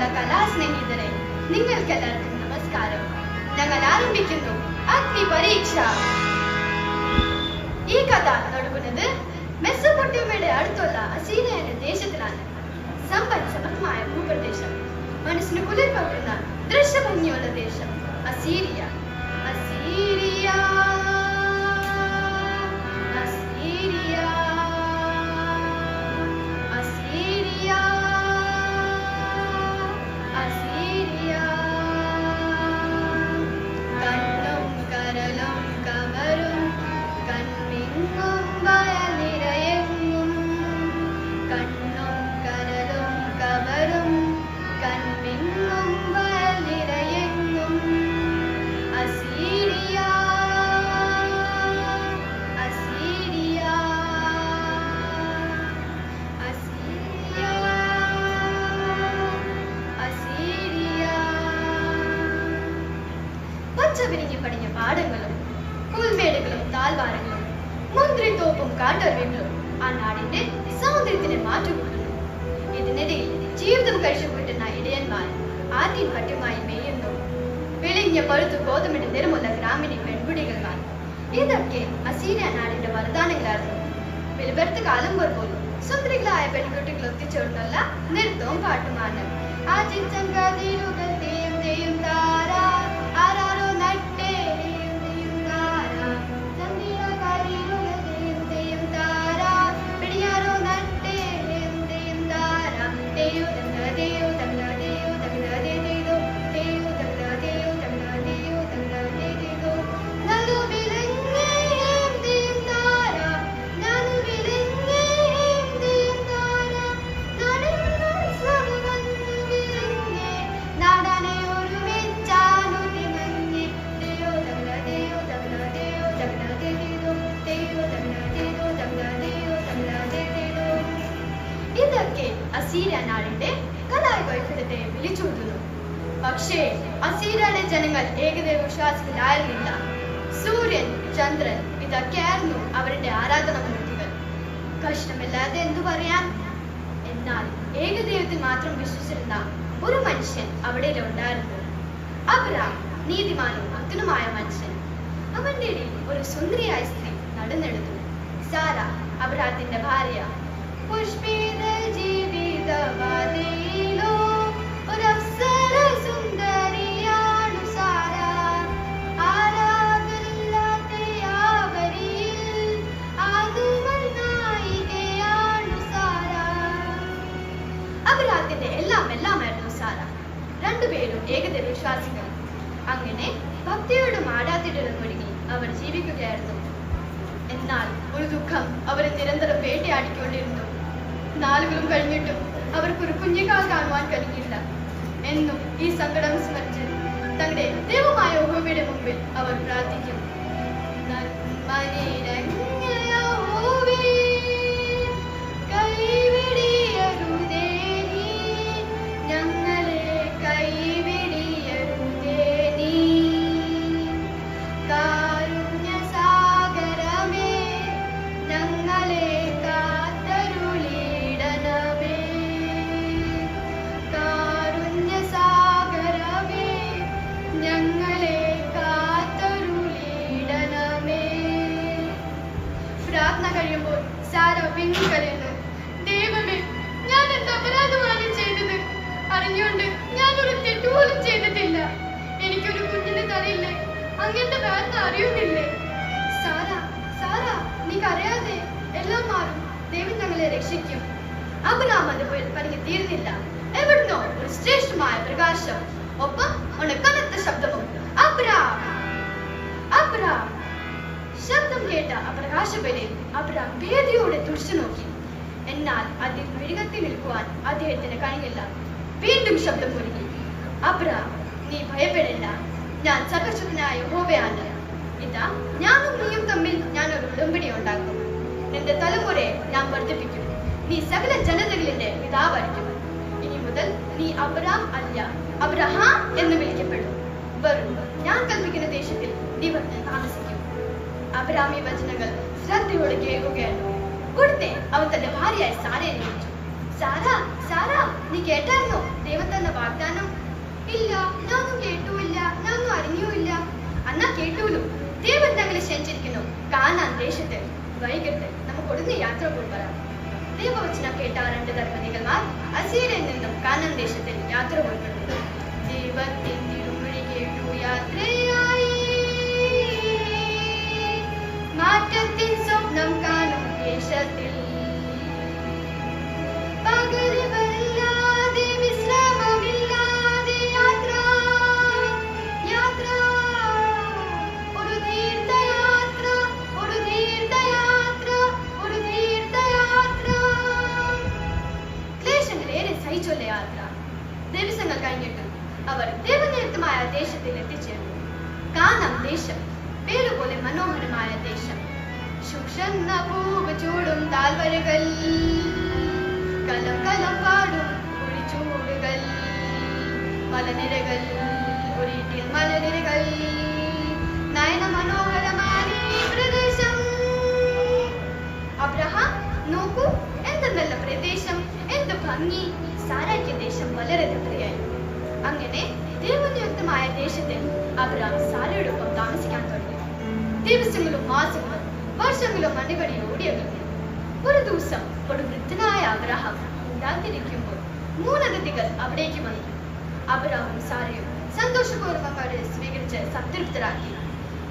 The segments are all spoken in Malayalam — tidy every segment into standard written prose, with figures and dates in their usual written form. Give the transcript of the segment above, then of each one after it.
പ്രിയമുള്ള കലാസ്നേഹിതരെ, നിങ്ങൾക്കെല്ലാവർക്കും നമസ്കാരം. ഞങ്ങൾ ആരംഭിക്കുന്നു അഗ്നി പരീക്ഷ. ഈ കഥ തുടങ്ങുന്നത് മെസ്സൊപ്പൊട്ടേമിയയുടെ അടുത്തുള്ള അസീരിയ എന്ന ദേശത്തിലാണ്. സമ്പന്നമായ ഭൂപ്രദേശം, മനസ്സിന് കുളിർ പകരുന്ന ദൃശ്യഭംഗിയുള്ള ദേശം അസീരിയ. അസീരിയ അസീരിയ അസീരിയ അസീരിയ. കണ്ണും കരലും കവരും കൺമിങ്ങും വയലിരയെങ്ങും. കണ്ണും കരലും കവരും കൺമിങ്ങും വയലിരയെങ്ങും. അസീരിയ അസീരിയ അസീരിയ അസീരിയ. പച്ച വിരിഞ്ഞു പടിഞ്ഞ പാടങ്ങളും പുൽമേടുകളും താൽവാരങ്ങളും മുന്തിരിത്തോപ്പും കാട്ടരുവികളും ആ നാടിന്റെ സൗന്ദര്യത്തിന് മാറ്റുകൂട്ടുന്നു. ഇതിനിടയിൽ ജീവിതം കഴിച്ചുകൂട്ടുന്ന ഇടയന്മാർ ആദ്യം ഭട്ടുമായി മേയുന്നു. വെളിഞ്ഞ പഴുത്തു ഗോതമ്പിന്റെ നിറമുള്ള ഗ്രാമീണ പെൺകുടികൾമാർ. ഇതൊക്കെ അസീരിയ നാടിന്റെ വരദാനങ്ങളായിരുന്നു. വെളുപെടുത്ത കാലം പോലും സുന്ദരികളായ പെൺകുട്ടികൾ ഒത്തിച്ചേർന്നുള്ള നൃത്തവും പാട്ടുമാണ്. ആചിച്ചങ്കാതിരുകൾ തെയ്യം തെയ്യം താര ആരാരോ നട്ടേ തെയ്യം തെയ്യം താര. ചന്ദിരകാരിരുകൾ തെയ്യം തെയ്യം താര പിടിയാരോ നട്ടേ തെയ്യം തെയ്യം താര. തെയ്യോ തങ്ക തെയ്യോ തങ്ക തെയ്യോ തങ്ക തെയ്യോ തെയ്യോ തങ്ക തെയ്യോ തങ്ക തെയ്യോ തങ്ക തെയ്യോ. നലു വിലങ്ങേ തെയ്യം താര നലു വിലങ്ങേ തെയ്യം താര. നാടെങ്ങും സ്വർവന്നു വിലങ്ങേ നാടാനെ ഒരുമിച്ചാനു തിമങ്ങേ. തെയ്യോ തങ്ക തെയ്യോ തങ്ക തെയ്യോ തങ്ക തെയ്യോ തെയ്യോ തങ്ക തെയ്യോ തങ്ക തെയ്യോ തങ്ക തെയ്യോ. ഇതൊക്കെ അസീരിയ നാടിന്റെ കലാവൈഭവത്തെ വിളിച്ചൂട്ടുന്നു. പക്ഷേ അസീരിയയിലെ ജനങ്ങൾ ഏകദൈവ വിശ്വാസത്തിലായിരുന്നില്ല. സൂര്യൻ, ചന്ദ്രൻ ഇതൊക്കെയായിരുന്നു അവരുടെ ആരാധനാമൂർത്തികൾ. കഷ്ടമില്ലാതെ എന്തു പറയാൻ. എന്നാൽ ഏകദൈവത്തിൽ മാത്രം വിശ്വസിച്ചിരുന്ന ഒരു മനുഷ്യൻ അവിടെ ഉണ്ടായിരുന്നു. അബ്രാം, നീതിമാനും ഭക്തനുമായ മനുഷ്യൻ. അവന്റെ ഇടയിൽ ഒരു സുന്ദരിയായ സ്ത്രീ നടന്നെടുത്തു. സാര അബ്രാത്തിന്റെ ഭാര്യ. പുഷ്പിത ജീവിതവാതിലോ ഒരപ്സര സുന്ദരിയാണു സാര. ആരാധനില്ലാത്ത യാവരിയിൽ ആതുവൾ നായികയാണു സാര. അബ്രാത്തിന്റെ എല്ലാമായിരുന്നു സാര. രണ്ടുപേരും ഏകദൈവ വിശ്വാസികൾ. അങ്ങനെ ഭക്തിയോടും ആരാധ്യയോടും ഒരുങ്ങി അവർ ജീവിക്കുകയായിരുന്നു. എന്നാൽ ഒരു ദുഃഖം അവരെ നിരന്തരം വേട്ടയാടിക്കൊണ്ടിരുന്നു. നാളുകളും കഴിഞ്ഞിട്ടും അവർക്കൊരു കുഞ്ഞിക്കാൽ കാണുവാൻ കഴിഞ്ഞില്ല. എന്നും ഈ സങ്കടം സ്മരിച്ച് തങ്ങളുടെ ദൈവമായ യഹോവയുടെ മുമ്പിൽ അവർ പ്രാർത്ഥിക്കും. കൈവിടിയരുതേ നീ ഞങ്ങളെ, കൈവിടിയരുതേ നീ. കാരുണ്യസാഗരമേ ഞങ്ങളെ കാത്തരുളിടണമേ. കാരുണ്യസാഗരമേ ഞങ്ങളെ കാത്തരുളിടണമേ. പ്രാർത്ഥന കഴിയുമ്പോൾ സാര വിങ്ങിക്കരയുന്നു. ദൈവമേ, ഞാൻ എന്താ അപരാധമാണ് ചെയ്തത്? അറിഞ്ഞുകൊണ്ട് ഞാനൊരു തെറ്റുപോലും ചെയ്തിട്ടില്ല. എനിക്കൊരു കുഞ്ഞിനെ തരയില്ലേ? അങ്ങനത്തെ വേദന അറിയുന്നില്ലേ? സാര, സാര, നീ കരയാതെ, എല്ലാം മാറും. ദൈവം ഞങ്ങളെ രക്ഷിക്കും. അബ്രാം അത് പറഞ്ഞ് തീർന്നില്ല. എവിടുന്നോ ഒരു ശ്രേഷ്ഠമായ പ്രകാശം, ഒപ്പം ഒരു കനത്ത ശബ്ദവും. Abram, Abram. ശബ്ദം കേട്ട ആ പ്രകാശപരെ അബ്രാം ഭീതിയോടെ തുറച്ചു നോക്കി. എന്നാൽ അതിൽ മിഴുകത്തി നിൽക്കുവാൻ അദ്ദേഹത്തിന് കഴിഞ്ഞില്ല. വീണ്ടും ശബ്ദം ഒരുങ്ങി. അബ്രാം, നീ ഭയപ്പെടേണ്ട, ഞാൻ സർവശക്തനായ യഹോവയാണ്. ഇതാ ഞാനും നീയും തമ്മിൽ ഞാനൊരു ഉടമ്പടി ഉണ്ടാക്കും. നിന്റെ തലമുറയെ ഞാൻ വർദ്ധിപ്പിക്കും. നീ സകല ജനതകളിന്റെ പിതാവായിരിക്കും. ഇനി മുതൽ നീ അബ്രാം അല്ല, അബ്രഹാം എന്ന് വിളിക്കപ്പെടും. വെറും ഞാൻ കൽപ്പിക്കുന്ന ദേശത്തിൽ നീ വന്ന് താമസിക്കും. അബ്രാമി വചനങ്ങൾ ശ്രദ്ധയോടെ കേൾക്കുകയായിരുന്നു. ഉടനെ അവൻ തന്റെ ഭാര്യയായ സാരയെ വിളിച്ചു. സാര, സാര, നീ കേട്ടായിരുന്നോ ദൈവം തന്ന വാഗ്ദാനം? ഇല്ല, ഞാനൊന്നും കേട്ടുമില്ല, ഞാനൊന്നും അറിഞ്ഞുമില്ല. അന്നാ കേട്ടൂലു, ദൈവം തങ്ങളെ ക്ഷണിച്ചിരിക്കുന്നു കാനാൻ ദേശത്ത്. വൈകിട്ട് നമുക്ക് ഉടനെ യാത്ര പോകാം. ദൈവവചനം കേട്ട 2 ദമ്പതികന്മാർ അസീരയിൽ നിന്നും കാനാൻ ദേശത്തിൽ യാത്ര പുറപ്പെടുന്നു. ദൈവത്തിൻ തിരുമൊഴി കേട്ടു യാത്രയായി, മാറ്റത്തിൻ സ്വപ്നം കാണും ദേശത്തിൽ. പകലിവല്ലാതെ വിശ്രമമില്ലാതെ യാത്ര, യാത്ര, ഒരു തീർത്ഥയാത്ര, ഒരു തീർത്ഥയാത്ര, ഒരു തീർത്ഥയാത്ര. ക്ലേശങ്ങളേറെ സഹിച്ചുള്ള യാത്ര. ദിവസങ്ങൾ കഴിഞ്ഞിട്ടും അവർ ദൈവനിയുക്തമായ ദേശത്തിൽ എത്തിച്ചേർന്നു. കാനാൻ ദേശം പേരുപോലെ മനോഹരമായ ദേശം. ശുക്ഷന്ന പൂവ് ചൂടും താൽവരകൾ, കലം കലം പാടും കുഴിച്ചൂടുകൾ, മലനിരകൾ, ഒരിറ്റിൽ മലനിരകൾ, നയന മനോഹരമായ ഈ പ്രദേശം. അബ്രഹാം, നോക്കൂ എന്ത് നല്ല പ്രദേശം, എന്ത് ഭംഗി. സാറായ്ക്ക് ദേശം വളരെ പ്രിയായി. അങ്ങനെ ദൈവനിയുക്തമായ ദേശത്തിൽ അബ്രഹാം സാരയോടൊപ്പം താമസിക്കാൻ തുടങ്ങി. ദിവസങ്ങളും മാസങ്ങളും വർഷങ്ങളും അടിപടി ഓടിയകന്നു. ഒരു ദിവസം ഒരു വൃദ്ധനായ അബ്രഹാം ഉണ്ടാക്കിയിരിക്കുമ്പോൾ 3 അതിഥികൾ അവിടേക്ക് വന്നു. അബ്രഹാമും സാരയും സന്തോഷപൂർവ്വം അവരെ സ്വീകരിച്ച് സംതൃപ്തരാക്കി.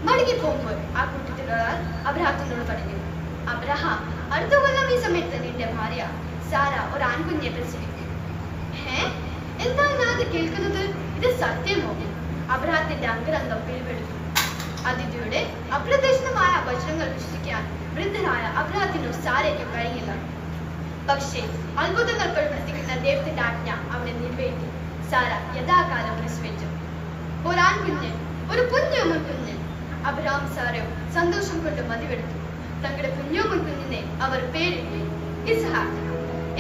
മടങ്ങി പോകുമ്പോൾ ആ കൂട്ടത്തിലൊരാൾ അബ്രഹാത്തിനോട് പറഞ്ഞു, അബ്രഹാം, അടുത്ത കൊല്ലം ഈ സമയത്ത് നിന്റെ ഭാര്യ സാര ഒരു ആൺകുഞ്ഞെ പ്രസവിക്കും. എന്താ ഞാൻ അത് കേൾക്കുന്നത്? ഇത് സത്യമോ? അബ്രഹാത്തിന്റെ അംഗരംഗം പിടിപെടുത്തു. അതിഥിയുടെ അപ്രതീക്ഷിതമായ വചനങ്ങൾ വിശ്വസിക്കാൻ വൃദ്ധനായ അബ്രഹാത്തിനു സാരയ്ക്കും കഴിഞ്ഞില്ല. പക്ഷേ അത്ഭുതങ്ങൾ പ്രവർത്തിക്കുന്ന ദൈവത്തിന്റെ ആജ്ഞ അവിടെ നിറവേറ്റി. സാര യഥാകാലം പ്രസവിച്ചു. ഒരു ആൺകുഞ്ഞ്, ഒരു കുഞ്ഞോമൻ കുഞ്ഞ്. അബ്രഹാം സാരയും സന്തോഷം കൊണ്ട് മതിവെടുത്തു. തങ്ങളുടെ കുഞ്ഞോമൻ കുഞ്ഞിനെ അവർ പേരിട്ടു ഇസ്ഹാക്ക്.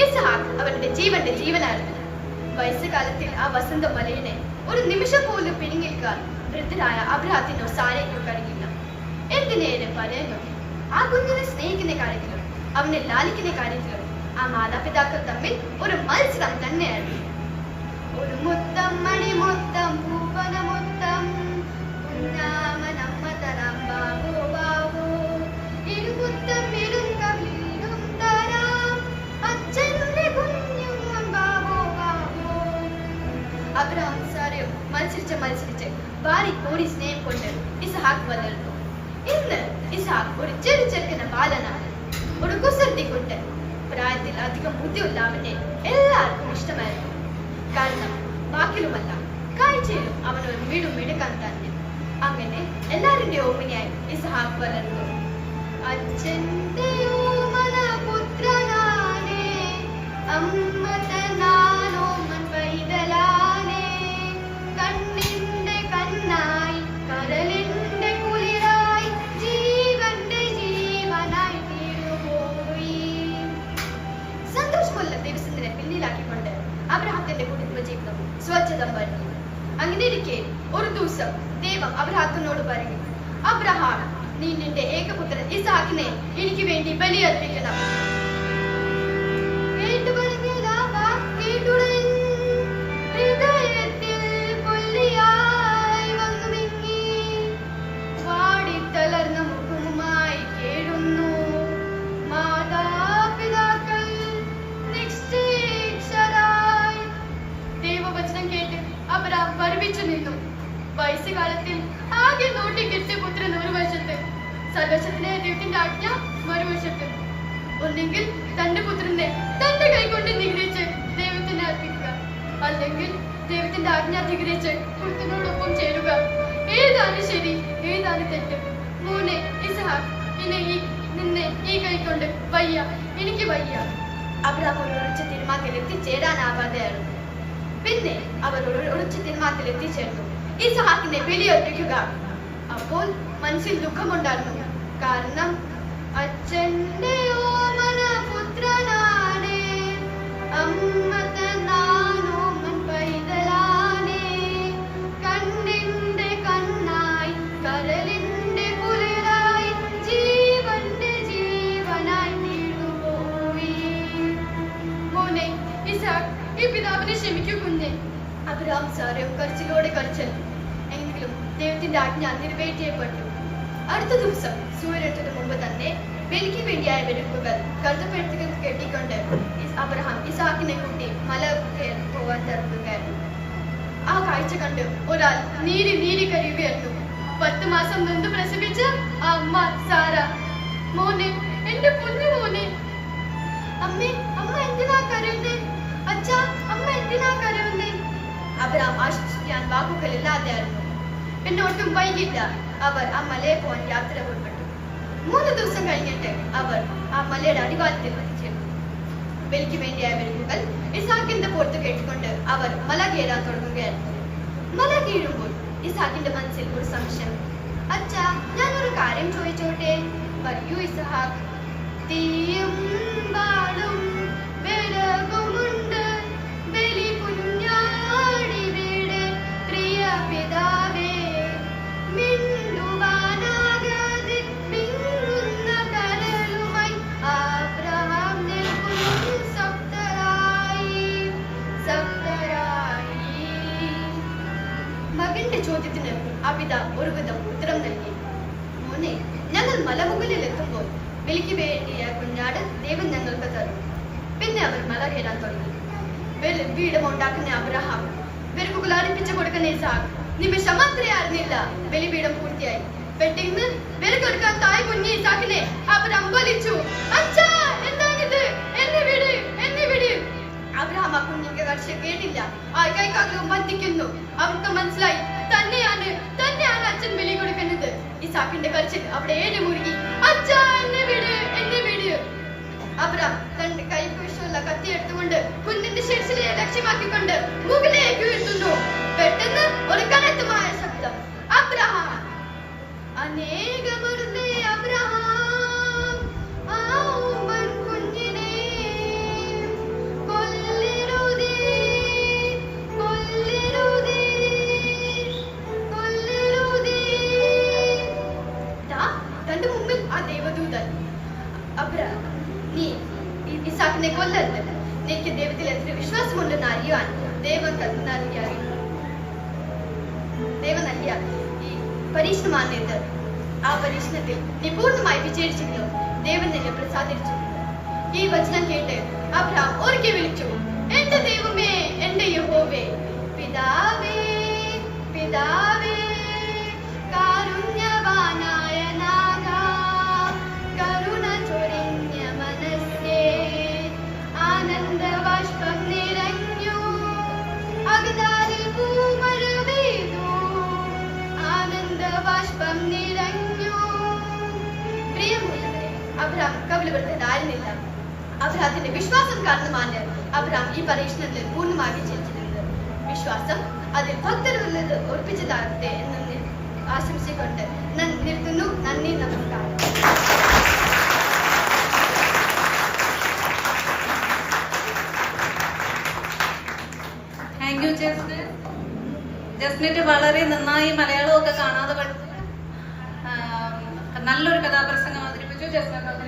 ഇസ്ഹാക്ക് അവരുടെ ജീവന്റെ ജീവനായിരുന്നു. വയസ്സുകാലത്തിൽ ആ വസന്ത മലയിനെ ഒരു നിമിഷം പോലും പിടുങ്ങിക്കാൻ വൃദ്ധരായ അബ്രഹാത്തിനോ സാരയ്ക്കോ കഴിഞ്ഞില്ല. എന്തിനേറെ പറയുന്നു, ആ കുഞ്ഞിനെ സ്നേഹിക്കുന്ന കാര്യത്തിലും അവനെ ലാലിക്കുന്ന കാര്യത്തിലും ആ മാതാപിതാക്കൾ തമ്മിൽ ഒരു മത്സരം തന്നെയായിരുന്നു. ഒരു മുത്തം മണിമുത്തം പൂവനമുത്തം കുഞ്ഞാമനമ്മ തരാം ബാബോ ബാബോ, ഇരുമുത്തം ഇരുങ്കവിലും തരാം അച്ഛന്റെ കുഞ്ഞും ബാബോ ബാബോ. അബ്രഹാം സാരയും മത്സരിച്ച് വാരിക്കോടി സ്നേഹം കൊണ്ട് ഇസ്ഹാക്ക് വളർന്നു. ഇന്ന് ഇസ്ഹാക്ക് ഒരു ചെറുക്കന ബാലനാണ്. ഒരു കുസൃതി കൊണ്ട് പ്രായത്തിൽ അധികം ബുദ്ധിയുള്ള അവനെ എല്ലാവർക്കും ഇഷ്ടമായിരുന്നു. കാരണം വാക്കിലുമല്ല കാഴ്ചയിലും അവനൊരു മിടുക്കാൻ തന്നെ. അങ്ങനെ എല്ലാവരുടെ ഓമനയായി ഇസ്ഹാക്ക് വളർന്നു. അച്ഛന്റെ ഓമന പുത്രനാനേ, അമ്മ തന്നാനോമൻ പൈതലാനേ, കണ്ണിന്റെ കണ്ണായി കരളിന്റെ കുളിരായി ജീവന്റെ ജീവനായി തീരുപോയി. സന്തോഷമുള്ള ദിവസത്തിനെ പിന്നിലാക്കിക്കൊണ്ട് അബ്രഹാത്തിന്റെ കുടുംബ ജീവിതം സ്വച്ഛതം വരുന്നു. അങ്ങനെ ഇരിക്കെ ഒരു ദിവസം ദൈവം അബ്രഹാത്തിനോട് പറഞ്ഞു, അബ്രഹാം, നീ നിന്റെ ഏകപുത്രൻ ഇസ്ഹാക്കിനെ എനിക്ക് വേണ്ടി ബലിയർപ്പിക്കണം. വാടിത്തളർന്ന മുഖവുമായി കേഴുന്നു മാതാപിതാക്കൾ നിശ്ചയിച്ചതായി. ദൈവവചനം കേട്ട് അബ്രഹാം വർവിച്ചു നിന്നു. വയസ്സുകാലത്തിൽ ആകെ നോട്ടിക്കെട്ടിയ പുത്രൻ ഒരു വശത്ത്, സർവശക്തനായ ദൈവത്തിന്റെ ആജ്ഞ മറുവശത്ത്. ഒന്നെങ്കിൽ തന്റെ പുത്രനെ തന്റെ കൈകൊണ്ട് നിഗ്രഹിച്ച് ദൈവത്തിന് അർപ്പിക്കുക, അല്ലെങ്കിൽ ദൈവത്തിന്റെ ആജ്ഞ ധികരിച്ച് പുത്രനോടൊപ്പം ചേരുക. ഏതാണ് ശരി, ഏതാണ് തെറ്റ്? മോനെ ഇസ്ഹാക്ക്, നിന്നെ ഈ കൈകൊണ്ട് വയ്യ, എനിക്ക് വയ്യ. അബ്രഹാം ഒരു ഉറച്ച തീരുമാനത്തിൽ എത്തിച്ചേരാനാവാതെയായിരുന്നു. പിന്നെ അവർ ഒരു ഉറച്ച തീരുമാനത്തിൽ എത്തിച്ചേർന്നു, ഇസ്ഹാക്കിനെ ബലിയർപ്പിക്കുക. അപ്പോൾ മനസ്സിൽ ദുഃഖമുണ്ടായിരുന്നു. കാരണം അച്ഛന്റെ ഓമന പുത്രനാണേ, അമ്മ തന്നാനോമൻ പൈതലാനേ, കണ്ണിന്റെ കണ്ണായി കരളിന്റെ കുളിരായി ജീവന്റെ ജീവനായി തീർന്നുപോയി. മോനെ ഇസാക്ക്, ഈ പിതാവിനെ ക്ഷമിക്കൂ കുഞ്ഞെ. അബ്രഹാം സാറ് കരച്ചിലോടെ കരച്ചല്ലോ. എങ്കിലും ദൈവത്തിന്റെ ആജ്ഞ നിറവേറ്റിയപ്പെട്ടു. അടുത്ത ദിവസം സൂര്യനത്തിന് മുമ്പ് തന്നെ ബലിക്ക് വേണ്ടിയായ വെടുപ്പുകൾ കറുത്തപ്പെടുത്തുകൾ കെട്ടിക്കൊണ്ട് അബ്രഹാം ഇസാക്കിനെ കൂട്ടി മല പോവാൻ തിരക്കുകയായിരുന്നു. ആ കാഴ്ച കണ്ട് ഒരാൾ നീരി കരയുകയായിരുന്നു. 10 മാസം നൊന്ത് പ്രസവിച്ച ആ അമ്മ സാര. മോനെ, എന്റെ കുഞ്ഞു മോനെ. അമ്മേ, അമ്മ എന്തിനാ കരയുന്നേ? അച്ഛാ, അമ്മ എന്തിനാ കരയുന്നേ? അബ്രഹാം ആശ്വസിക്കാൻ വാക്കുകളില്ലാതെയായിരുന്നു. പിന്നെ ഒട്ടും വൈകില്ല അവർ ആ മലയെ പോകാൻ യാത്ര പുറപ്പെട്ടു. 3 ദിവസം കഴിഞ്ഞിട്ട് അവർ ആ മലയുടെ അടിവാരത്തിൽ എത്തിച്ചേർന്നു. ബലിക്ക് വേണ്ടിയായ വെടുപ്പുകൾ ഇസാക്കിന്റെ പുറത്ത് കേട്ടുകൊണ്ട് അവർ മല കയറാൻ തുടങ്ങുകയായിരുന്നു. മല കീഴുമ്പോൾ ഇസാക്കിന്റെ മനസ്സിൽ ഒരു സംശയം. അച്ഛാ, ഞാനൊരു കാര്യം ചോദിച്ചോട്ടെ? പറയൂ ഇസഹാക്ക്. തീയും വാളും വിറകുമുണ്ട്, ബലി കുഞ്ഞാടിവിടെ പ്രിയ പിതാവേ. മിണ്ടുവാനാകാതെ മിന്നുന്ന കരളുമായി അബ്രഹാം നിൽക്കുന്നു സപ്തരായി. മകന്റെ ചോദ്യത്തിന് ആ പിതാവ് ഒരുവിധം ഉത്തരം നൽകി. മോനെ, ഞങ്ങൾ മലമുകളിൽ എത്തുമ്പോൾ ബലിക്ക് വേണ്ടിയ കുഞ്ഞാട് ദൈവം ഞങ്ങൾക്ക് തരും. പിന്നെ അവർ മല കയറാൻ തുടങ്ങി. വീടും ഉണ്ടാക്കുന്ന അബ്രഹാം വെറുപ്പുകൾ അടുപ്പിച്ചു കൊടുക്കുന്ന ഇസാക്ക് നിമിഷം മാത്രയായിരുന്നില്ല. ബലിപീഠം പൂർത്തിയായി. പെട്ടെന്ന് വെറുകൊടുക്കാൻ തായ് കുഞ്ഞി ഇസാക്കിനെ അബ്രഹാം വലിച്ചു. അച്ഛാ, എന്താണിത്? എന്നെ വിട്, എന്നെ വിട്. അബ്രഹാം ആ കുഞ്ഞിന്റെ കർഷ കേട്ടില്ല. ആ കൈകാഗ്രഹം ബന്ധിക്കുന്നു. അവർക്ക് മനസ്സിലായി തന്നെയാണ് അച്ഛൻ ബലി കൊടുക്കുന്നത്. ഇസാക്കിന്റെ കർച്ചിൽ അവിടെ ഏഴ് മുറുകി. അച്ഛാ, എന്നെ വിട്, എന്നെ വിട്. അബ്രഹാം തന്റെ കൈവശമുള്ള കത്തി എടുത്തുകൊണ്ട് കുഞ്ഞിന്റെ ശിരസിനെ ലക്ഷ്യമാക്കിക്കൊണ്ട് മുകളിലേക്ക് ഉയർത്തുന്നു. പെട്ടെന്ന് ഒരു കനത്തമായ ശബ്ദം. അബ്രഹാം, അനേകമരുതേ അബ്രഹാം, ആ ഉമ്മൻ കുഞ്ഞിനെ കൊല്ലരുതേ, കൊല്ലരുതേ, കൊല്ലരുതേ. തന്റെ മുമ്പിൽ ആ ദൈവദൂതൻ. അബ്രഹാം, നീ ഇസാക്കിനെ കൊല്ലരുത്. നിനക്ക് ദൈവത്തിൽ എത്ര വിശ്വാസമുണ്ടെന്ന് അറിയുവാൻ ദൈവം നൽകിയ ഈ പരീക്ഷണമാണിത്. ആ പരീക്ഷണത്തിൽ നീ പൂർണ്ണമായി വിജയിച്ചെങ്കിലും ദൈവം നിന്നെ പ്രസാദിച്ചിരുന്നു. ഈ വചനം കേട്ട് അബ്രഹാം ഉറക്കെ വിളിച്ചു, എന്റെ ദൈവമേ, എന്റെ യഹോവേ, പിതാവേ, പിതാവേ, കാരുണ്യവാനായ നാഥ, കരുണ ചൊരിഞ്ഞ മനസ്സേ, ആനന്ദബാഷ്പം നിറഞ്ഞു, അകതാരിൽ പൂമഴ പെയ്തു, ആനന്ദബാഷ്പം നിറഞ്ഞു. പ്രിയമുള്ളവരെ, അബ്രഹാം കപടവൃദ്ധനായിരുന്നില്ല. അബ്രഹാത്തിന്റെ വിശ്വാസം കാരണമാണ് അബ്രഹാം ഈ പരീക്ഷണത്തിൽ പൂർണ്ണമായി വിജയിച്ചിരുന്നത്. വിശ്വാസം അതിൽ ഭക്തരുള്ളത് ഉറപ്പിച്ചതാകട്ടെ എന്ന് ആശംസിക്കൊണ്ട് നിർത്തുന്നു. നന്ദി, നമസ്കാരം. Thank you Jasnet. വളരെ നന്നായി മലയാളമൊക്കെ കാണാതെ നല്ലൊരു കഥാപ്രസംഗം അവതരിപ്പിച്ചു ജസ്നെറ്റ്.